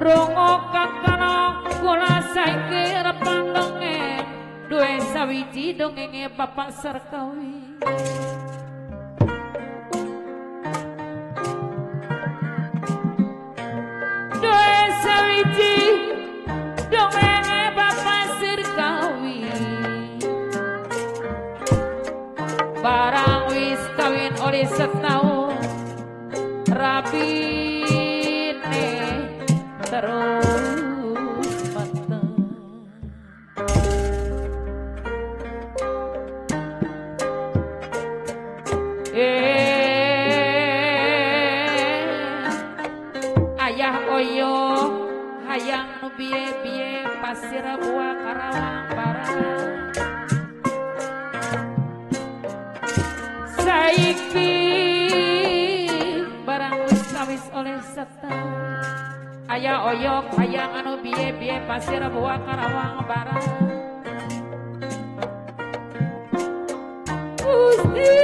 Rongo kakana kula saiki repandenge duwe sawiji dongenge Bapak Sarkawi. Duwe sawiji dongenge Bapak Sarkawi. Barang wis kawin oleh setahun rabine terus mateng. Ayah oyo hayang nu biye-biye pasir buah Karawang Barat. Saiki barang wis kawis oleh setahun. Ayah oyok hayang anu biye-biye pasir buah Karawang Barat. Gusti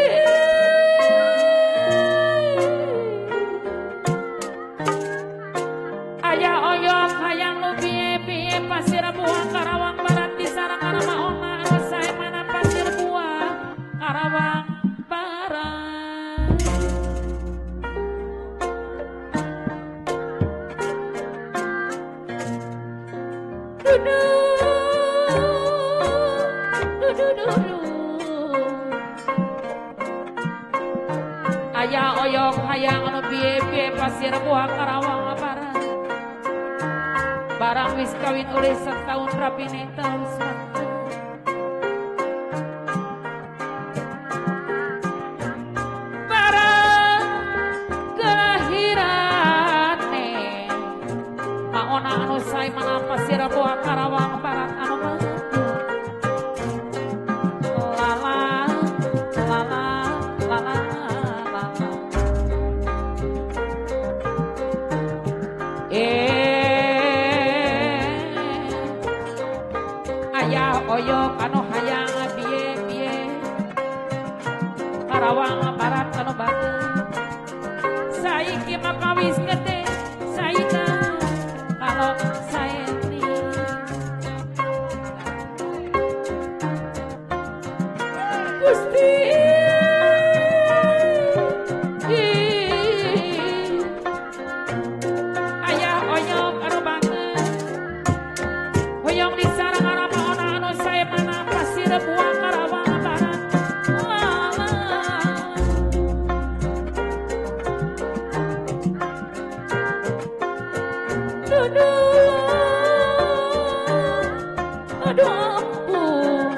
ayah oyok hayang nu biye-biye pasir buah Karawang Barat di sarang arama ona anu sae mana pasir buah Karawang Barat. Ayah oyok hayang anu biye-biye pasir buah Karawang Barat. Barang wis kawin oleh setahun rabine terus mateng. Barang kelahirane maona anu sae mana pasir buah Karawang Barat anu ayah oyok anu hayang biye-biye Karawang Barat anu bageus saiki maka wis gede saika kalau saeni Gusti ayah oyok anu bageus hoyong di sarang arama ona anu sae mana pasir buah Karawang Barat. Aduh ampun.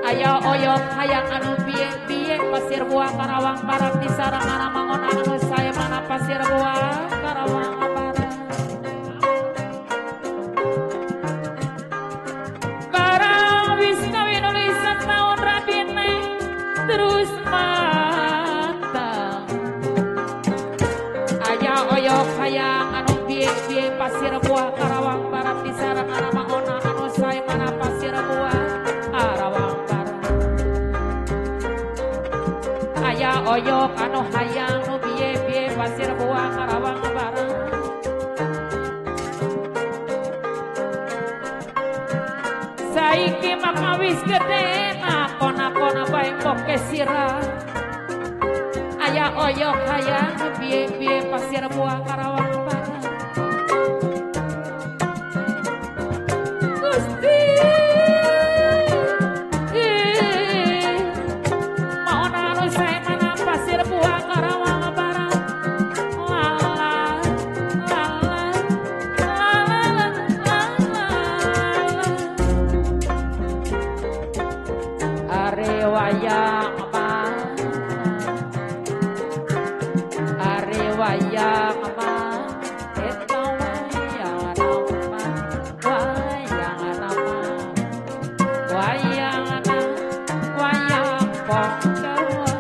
Ayah oyok hayang anu biye-biye pasir buah Karawang Barat di sarang arama ona anu sae mana pasir buah Karawang Barat. Barang wis kawin oleh setahun rabine terus matang. Ayah oyok hayang anu biye-biye pasir buah Karawang Barat di sarang arama ona anu sae mana pasir buah Karawang Barat. Ayah oyok anu hayang nu biye-biye pasir buah Karawang Barat. Saiki maka wis gede nakon-nakon bae poke sirah. Ayah oyok hayang nu biye-biye pasir buah Karawang Barat. Gusti maona anu sae mana pasir buah Karawang Barat. Are wayang mana are wayang mana eta wayang nama wayang nama wayang nama wayang pongkewa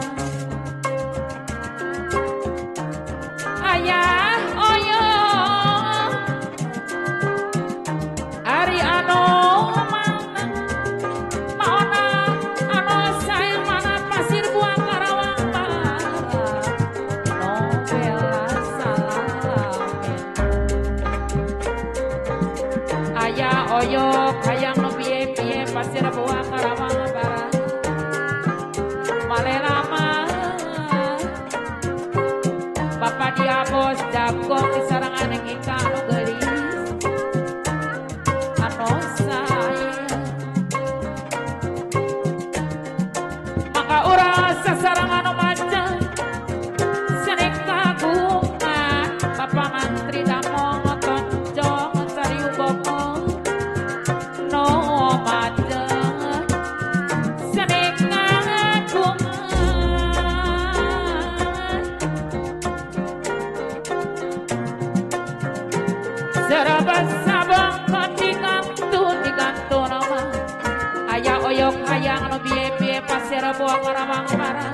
ayah oyong ari anu maona anu sae mana pasir buah Karawang Barat. Nobela salah Jerabas sabang digantung nama aya oyok hayang anu biye-biye pasir buah karawang barat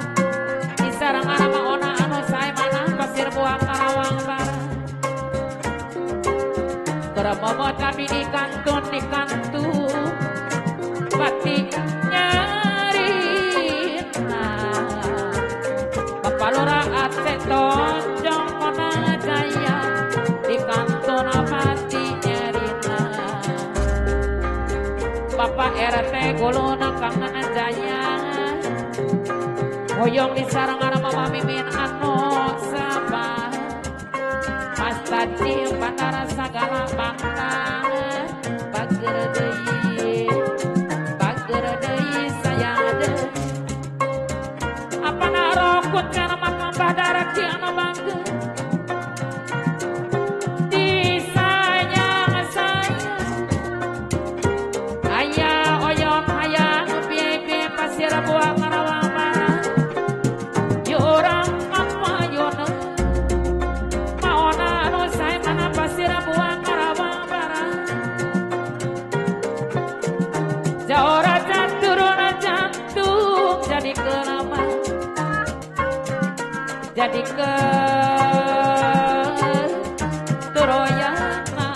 di sarangan nama ona anu sae mana pasir buah karawang barat keremomot kami digantung batik nyarina Papalura Aceh tonjong kona jaya di kantor mati nyarina Bapak RT Guluna kangen jaya hoyong di sarangan mama mimin anu sabah Mas Tadi Bandara Sagala Bangka bager deui saya ada apa narokut kana makam badara ki anu bangga disayang saya aya oyok hayang piye-piye pasir buah karawang barat yo urang amayona maona anu sae mana pasir buah karawang barat jaora jadi kenapa jadi ke Turoyana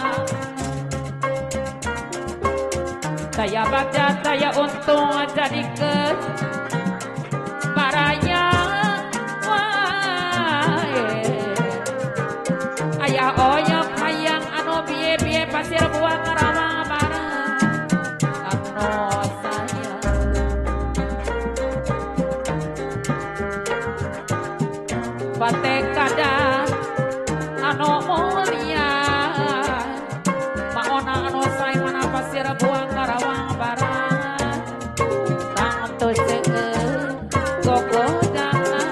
saya baca saya untung jadi ke Baraya ayah oyok hayang anu biye-biye pasir buah karawang barat anu batekada anu mulia maona anu sae mana pasir buah karawang barat tang teu seueur gogodana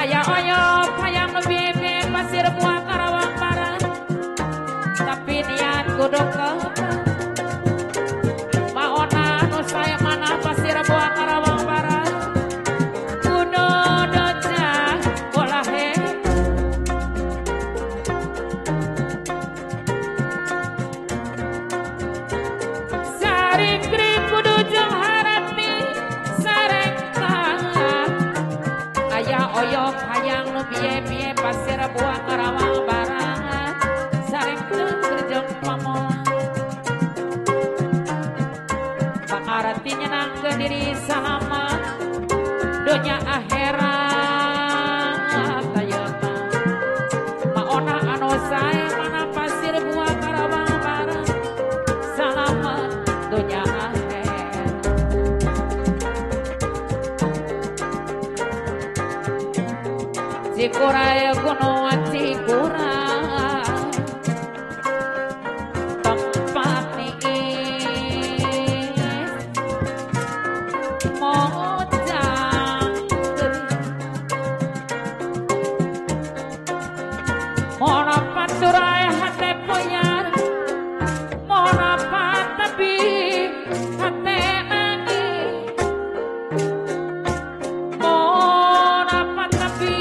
aya oyok hayang biye pasir buah karawang barat tapi niat kudu kebat maona anu sae mana pasir buah karawang barat oyok hayang nu biye-biye pasir buah karawang barat sareng kerjeng pamola pangarti nyenangkeun diri salamat dunya akhirat ayeuna maona anu sae mana pasir buah karawang barat salamat dunya akhirat Cikura gunung Cikura tempat nih mojang mona paturai hate poyar mona patabi hate nangi mona patabi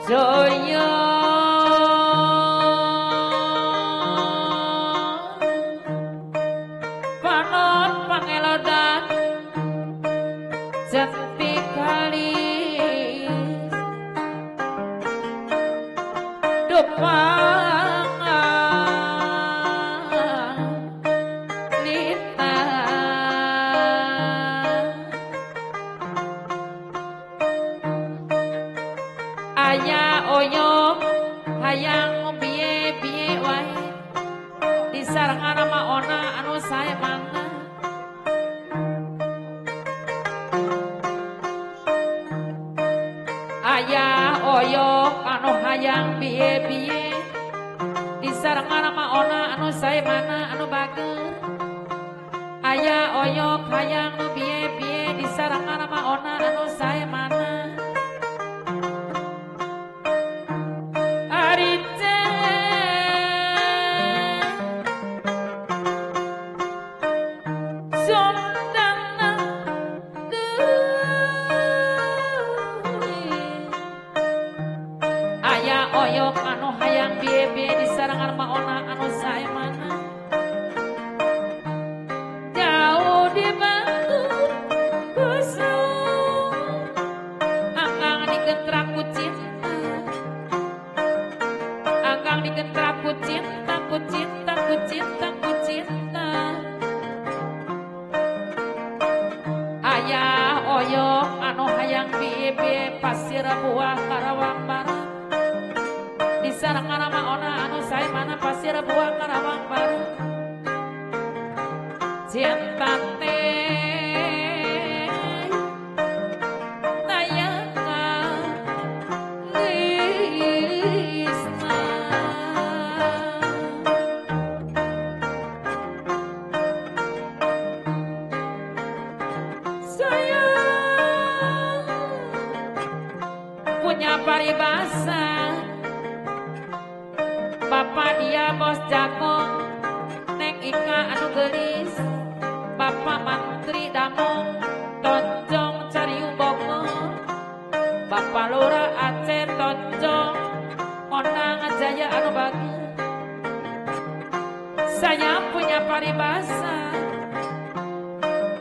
Joyo panon pangelodan seti kali dupang lita aya oyok hayang biye-biye wae di sarangan maona anu sae mana. Ayah oyok anu hayang biye-biye disarangan sama ona anu sae mana anu bager. Ayah oyok hayang nu biye-biye disarangan sama ona anu sae mana. Arice sondana ayah oyok anu hayang biye-biye disarangan sama ona anu sae mana. Jauh di batu kusum akang digentrak ku cinta, akang digentrak ku cinta, ku cinta, ku cinta, ku cinta. Ayah oyok anu hayang biye-biye pasir buah Karawang Barat disarangan sama ona anu sae mana pasir buah Karawang Barat. Cinta teh tayangan lisna sayang punya paribasa. Bapak dia bos Jakong neng Ika anu gelis. Bapak Mantri Damong tonjong Cariu Bogor. Bapak Lurah Aceh tonjong Onang Jaya anu bagus. Saya punya paribasa.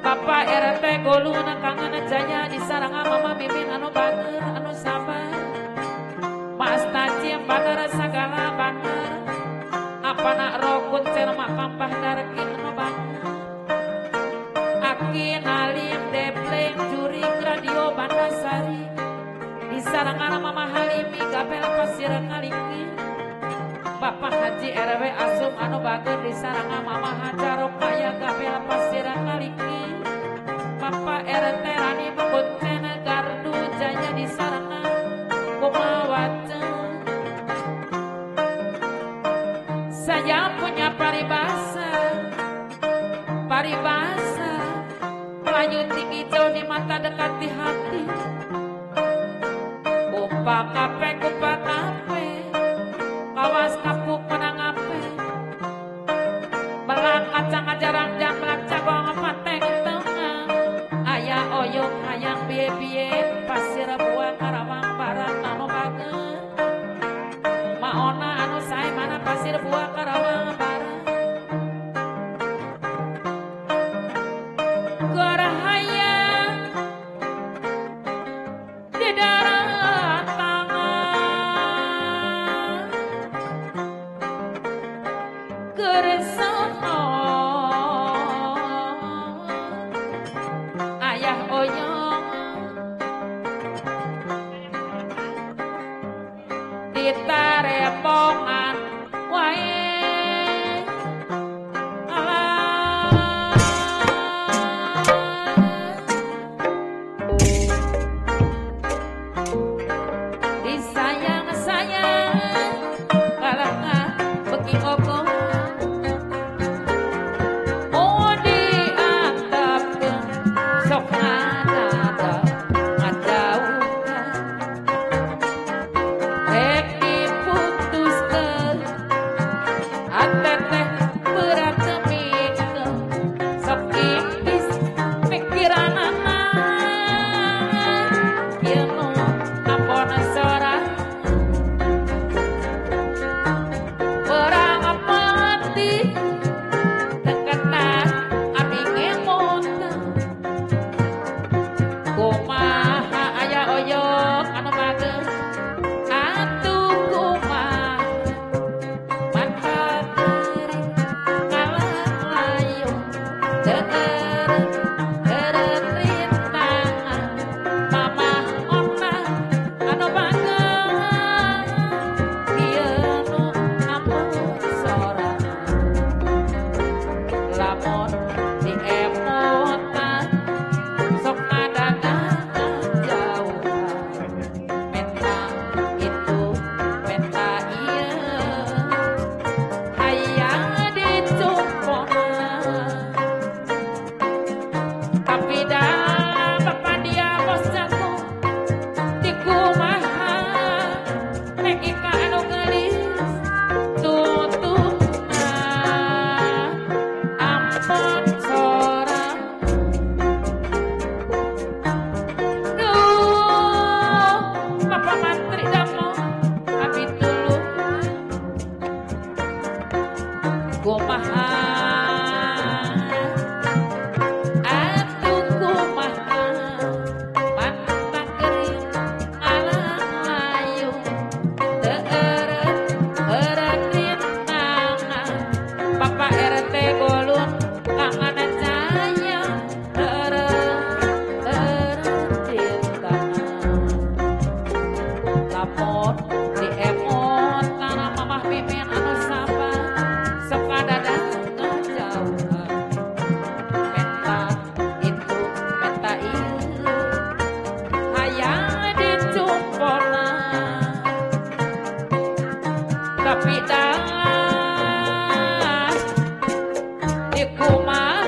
Bapak RT Goluna Kangen Jaya disarangan Mama Mimin anu bager anu sabar. Mas Tajim Bandar Sagala Bandar apa nak rokun cermak kampah darkin anu bager. Aki Nalim Depleng Jurik Radio Bandasari disarangan Mama Halimi Gapel Pasir Kaliki. Bapak Haji RW Asum anu bager disarangan Mama Hajarok Kaya Gapel Pasir Kaliki. Bapak RT Rani Bekuncen Gardu Jaya disarangan Kumawace. Saya punya paribasa, paribasa Melayu tinggi jauh di mata dekat di hati. Kupa kape, kawas kapuk menang ape. Belang kacang ajarang jam belak cabang pateng tengah. Ayah oyok hayang biye-biye pasir buah Karawang Barat anu bager. Maona anu sae mana pasir buah Karawang Barat. Gerahayang di darat tangan geresono ayah oyong ditarepongan wae. Putuskan kumaha atuh kumaha mantap kering alang layu teureut eureut rintana Bapak RT Golun kangen cahaya eureut rintana lapor di emot karena mamah mimin anu sabar sok kadadang ngajauhan menta itu menta ieu hayang dicumpona tapi dah dikumah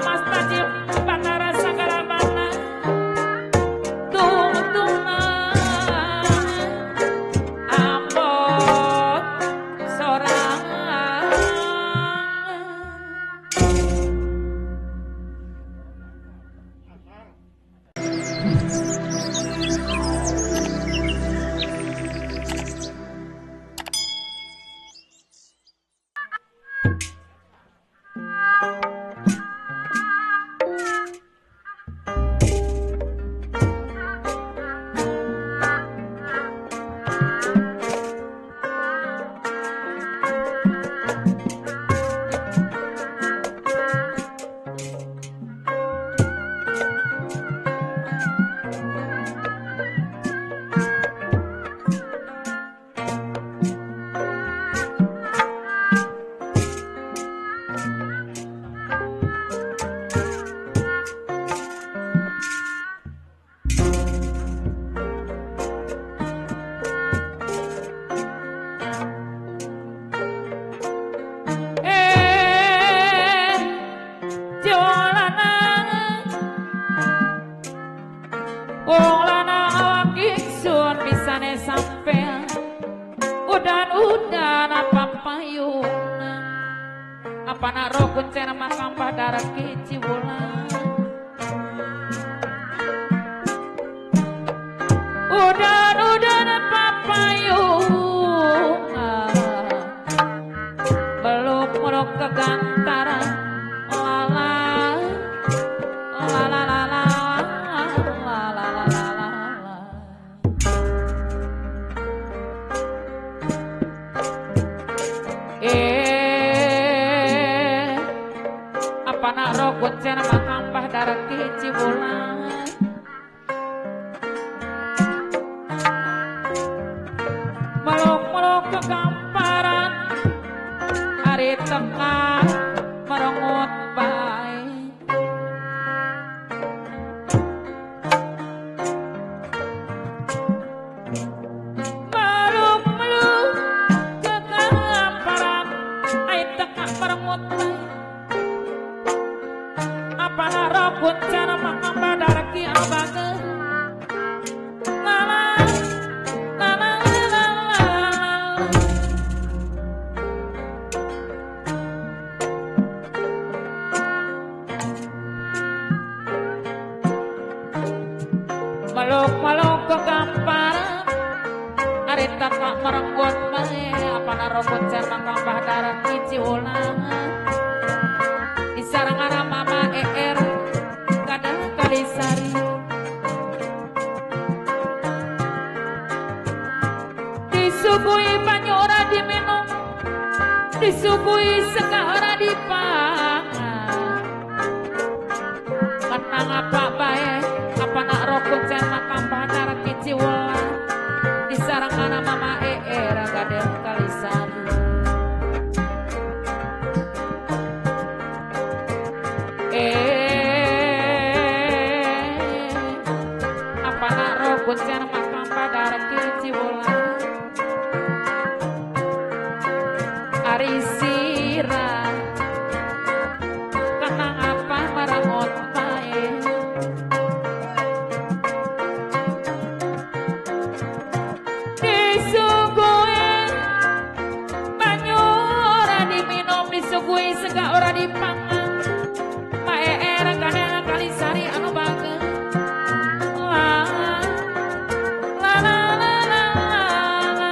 mas tajim batara sagala mana tungtungna ambot sorangan jolana wong lanang awak ingsun bisane sampean udan-udan apa payuna apa nak roh kuncen makam darat keci wulan udan-udan apa payuna belum meluk kegantaran lala lala lala lala lala apa nak roh kuncen makam darat keci wulan meluk-meluk kegamparan hari tengah merengut baik meluk-meluk kegamparan hari tengah merengut baik apa nara kuncen makam badar ki abage lala lala lala meluk-meluk kegamparan ari tak merenggut bae apa naro kuncen makam badar ki ulang isarangan mama ER kadang kalisari disuguhi banyu ora diminum disuguhi sega ora dipangan menang apa bae apa nak roh kuncen makam badar kici wulan disarangan mama ER kadang kalisari apa nak roh kuncen makam badar kici wulan ari sirah kenang apa merengut bae disuguhi banyu ora diminum disuguhi sega ora dipangan kalisari anu bageus la la la la la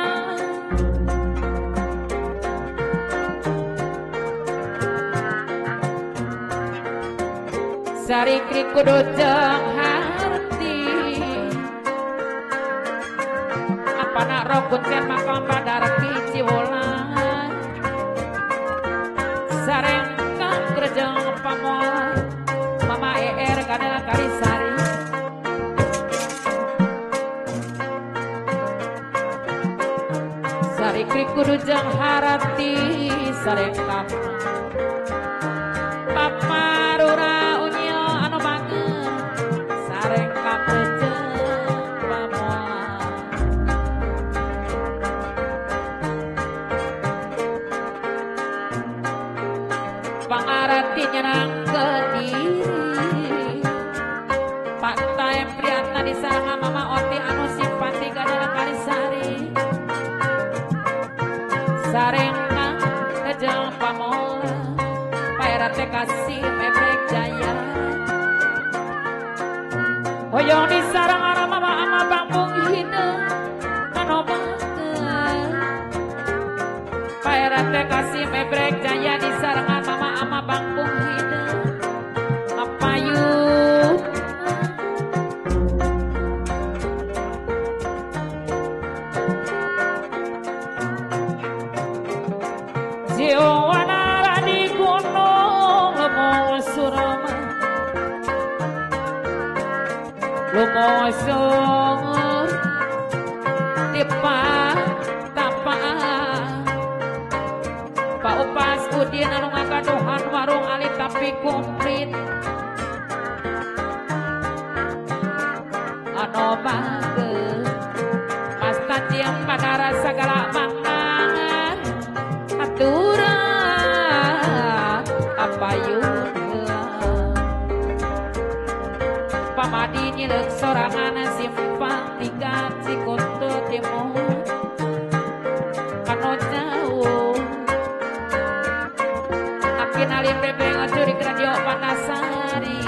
Sarikri kudu jeung harti apa nak roh kuncen makam badar hiji wulan sareng kang kerjeng pamoal mama kadal Kalisari Sarikri kudu jeung harti sareng kang paparura unyil anu banget sareng kakejeung pamoal pangarati nyerang ke diri Pak Taem Priyatna disarang Mama Oti anu simpati kadal Kalisari sareng kejeung pamoal Pairate kasih mebrek jaya hoyong disarang ara mama ama bambung hideung anu banget Pairate kasih mebrek jaya disarang mama ama bambung hideung apayun jiwana lumosong tipa tapa Pak Upas Udin anu ngagaduhan warung ali tapi komplit anu bageus Mas Tajiem padara sagala mangan aturan apayun Pamadi nyilek sorangan simpang tingkat si kuntu timur kano jauh akin alim bebe ngajurik radio Panasari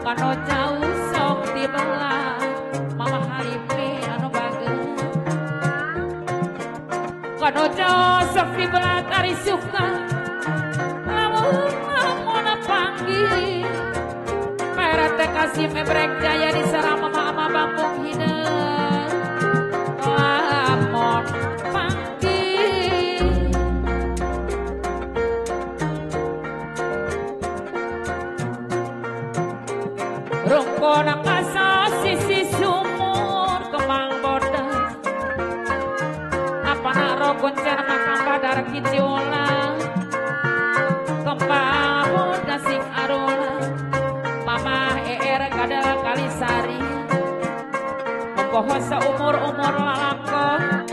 kano jauh sok dibelah mama halipi anu bageus kano jauh sok dibelah tari suka lamun panggil Pairate kasih mebrek jaya disarang mama ama bambung hideung lamun panggil rungkona kasa sisi sumur kemang bodas apa nak roh kuncen makam badar hiji wulan kembang bodas sing arula Mama kadal Kalisari mempoho seumur-umur lalakon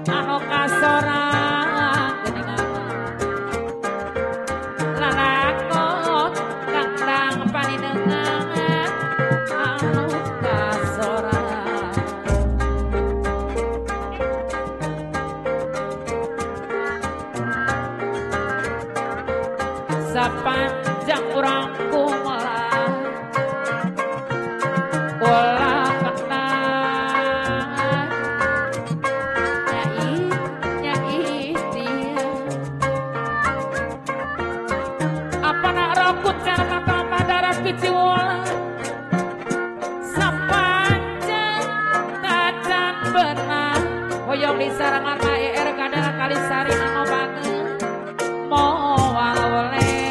anu kasorang geningan lalakon kandang paninengan anu kasorang sapanjang urang kumaha bola kenang nyai dia apa nak rambut cara mata madara pici wulan sapanjang tacan benang hoyong disarang arna kadal Kalisari anu banget moal oleh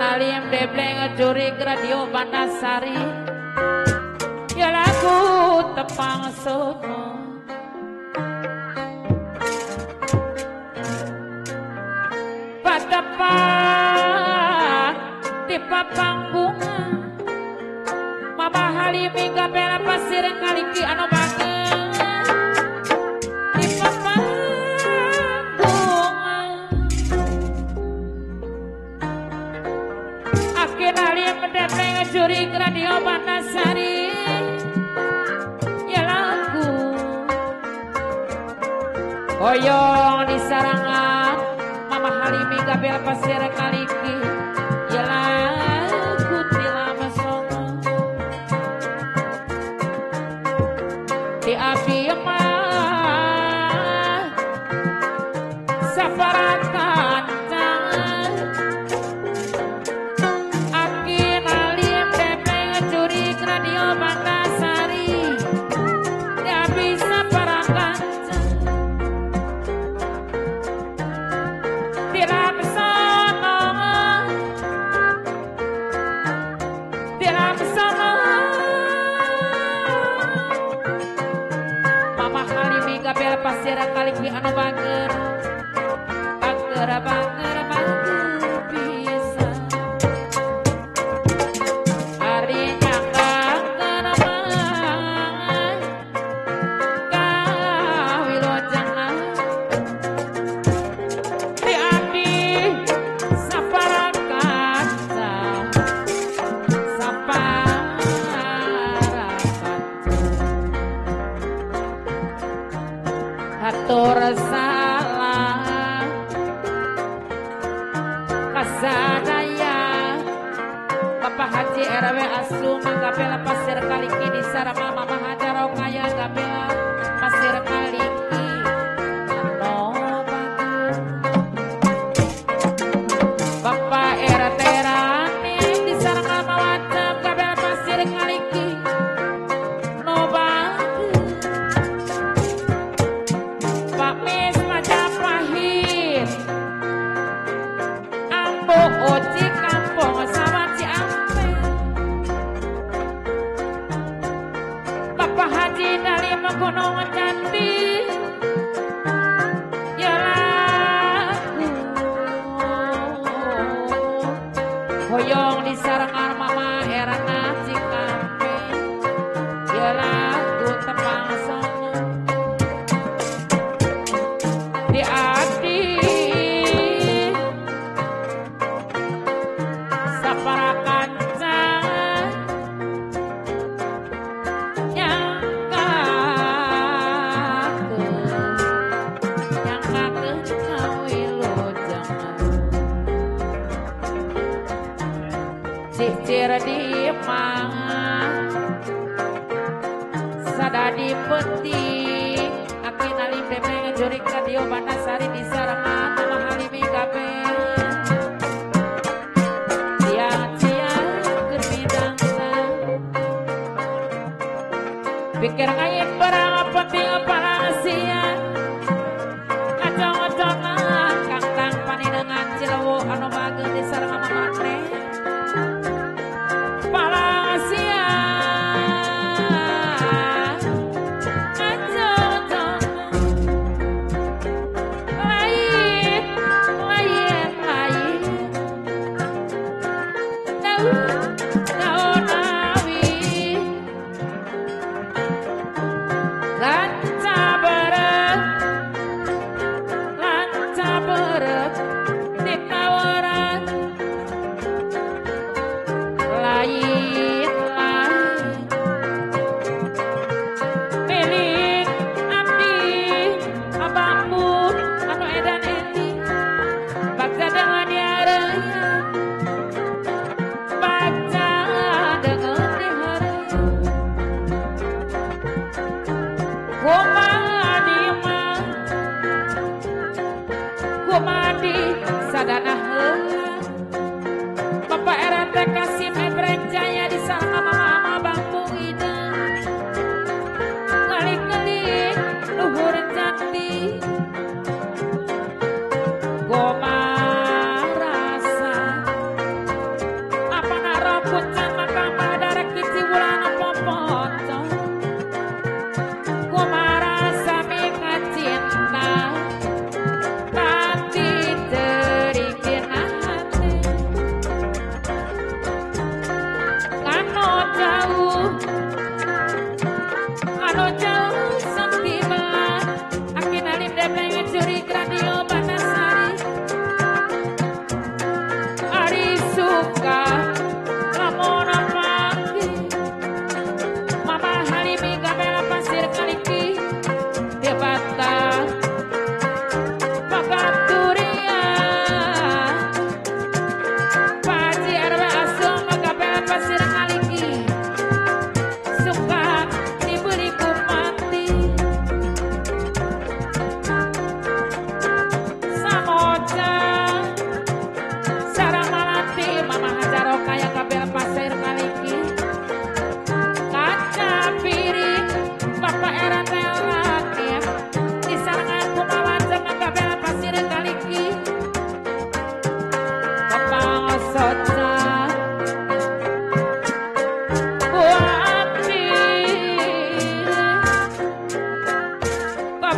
alim debleng jurik radio Bandasari ya lagu tepang sono patapang di papang bunga Mama Halimi gapela pasir kaliki anu bageun di papang bunga akin alim debleng jurik radio Bandasari ya lagu oyong di sarangan Mama Halimi gapela pasir kaliki ya lagu tilama songo di api mah saparakan akin alim debleng jurik radio Bandasari di api saparakan Mama Halimi gapela pasir kaliki anu bager bisa hari nyangka kenaman kawilojangan di adi saparakan hatur salah kasadaya Bapak Haji RW Asu gapela pasir kaliki di sarama Mama Hajaro kaya gapela pasir kaliki anu bagus Bapak RT Rani di sarama Mawacam gapela pasir kaliki no bagus Pak Mis Majapahit Ambo Oci Kampung sama Ciampe Bapak Haji dari Gunung Candi ya lagu hoyong di sarangan Mama Erna Cikampe ya lagu tepang sono di adi saparakan nyangkakeun kawilujangan cicir di mang sadadi penting akin alim debleng jurik radio Bandasari di sarangan Mama Halimi gapela siang-siang keur bidangna pikir ngayek barang penting parang siang ngacong-ngocongan kang tang paninengan Cilewu anu bageun di sarangan Mama Tre parang siang lain daun awi lanca bareng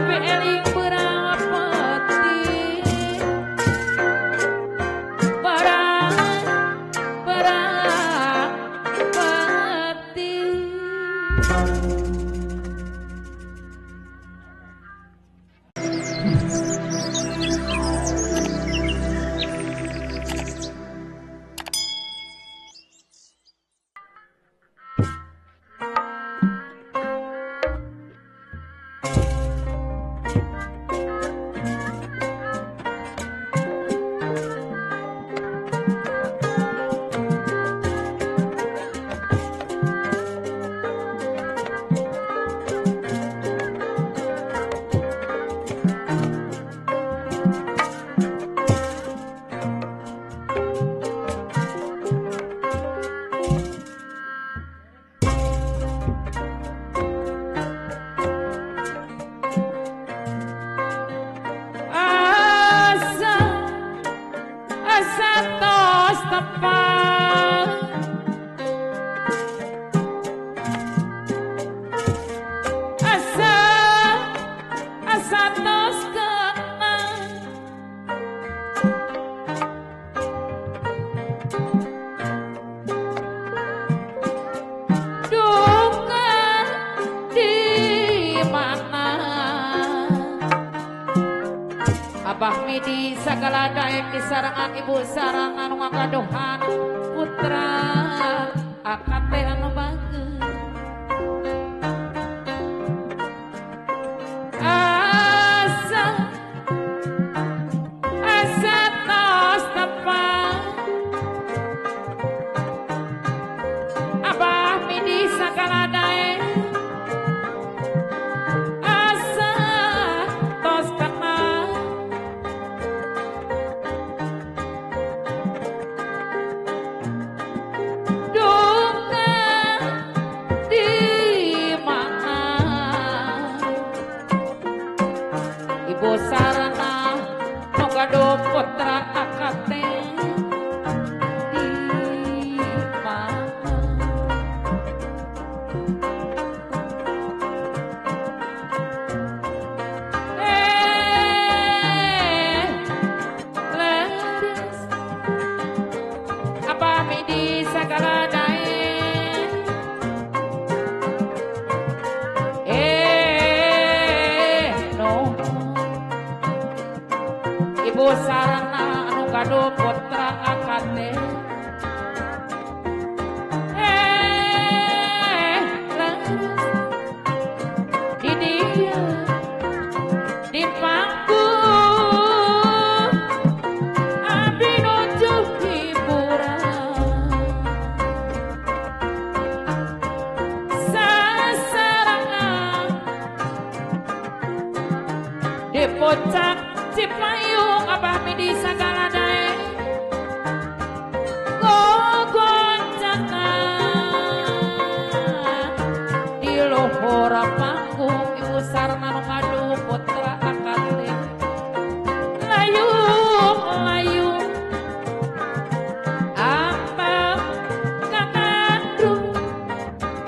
tapi eling berapeti berapeti. Abah Midi segala daek di sarangan ibu sarangan ngakadohan putra akate anu bageus asa tos tepang Abah Midi segala daek sarana nogado putra akate di mana leres Abah Midi segala dae no ibu sarana anu kado putra akate di dia di pangku abdi nuju hiburan sasarangan di puncak Cipayung Abah Midi segala dae gogoncakan di luhur panggung ibu sarana nu ngadu putra akate layung layung apa ngadu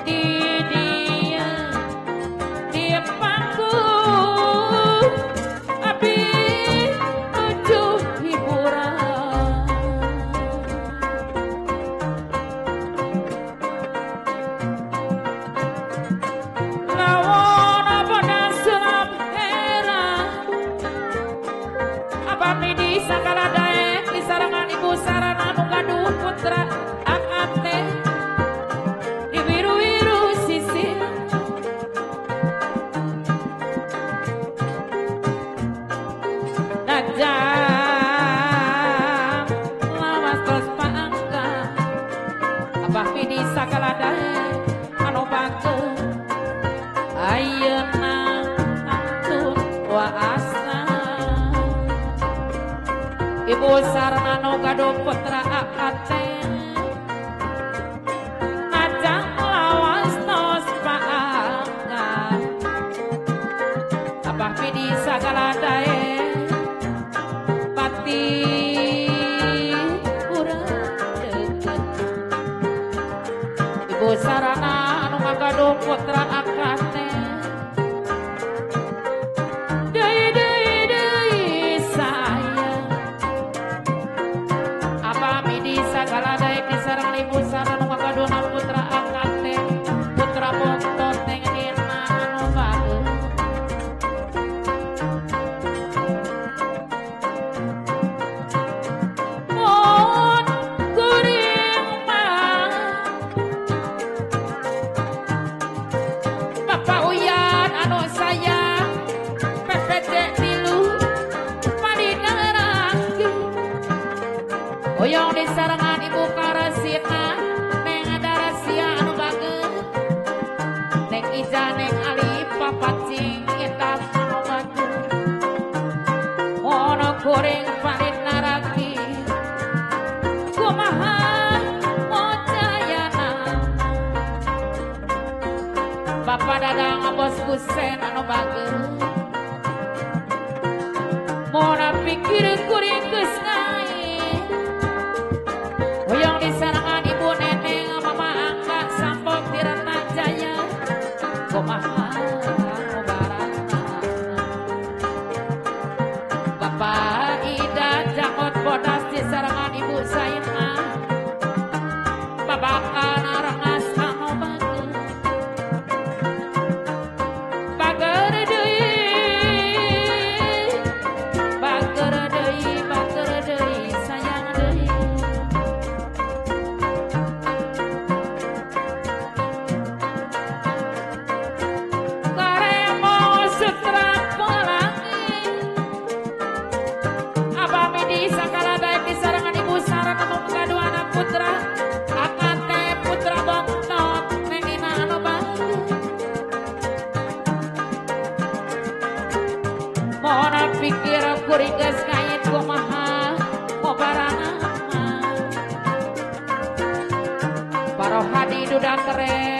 di dia di panggung abdi sakala daek di sarangan ibu sarana nu gaduh putra akate di biru-biru sisir najam lawas tos paangka Abah Midi sakala daek anu bageus ayeuna antun waas ibu sarana nu gaduh putra akate najang lawas tos paangga Abah Midi sagala dae pati urang deukeut ibu sarana anu ngagaduh putra akate anu bager mona pikir kuring geus ngain hoyong disarangan ibu neneng mama angka sampok tirta jaya kumaha ngobarana Bapak Ida jangot bodas disarangan ibu Saina babakan arangas anu bager deui sayang deui karemo sutra pelangi abami di sakala daek disarangan ibu sarana mengadu anak putra akan teh putra boktot nengina anu bagus mona pikir kuring geus ngait kumaha ngobarana parohadi duda keren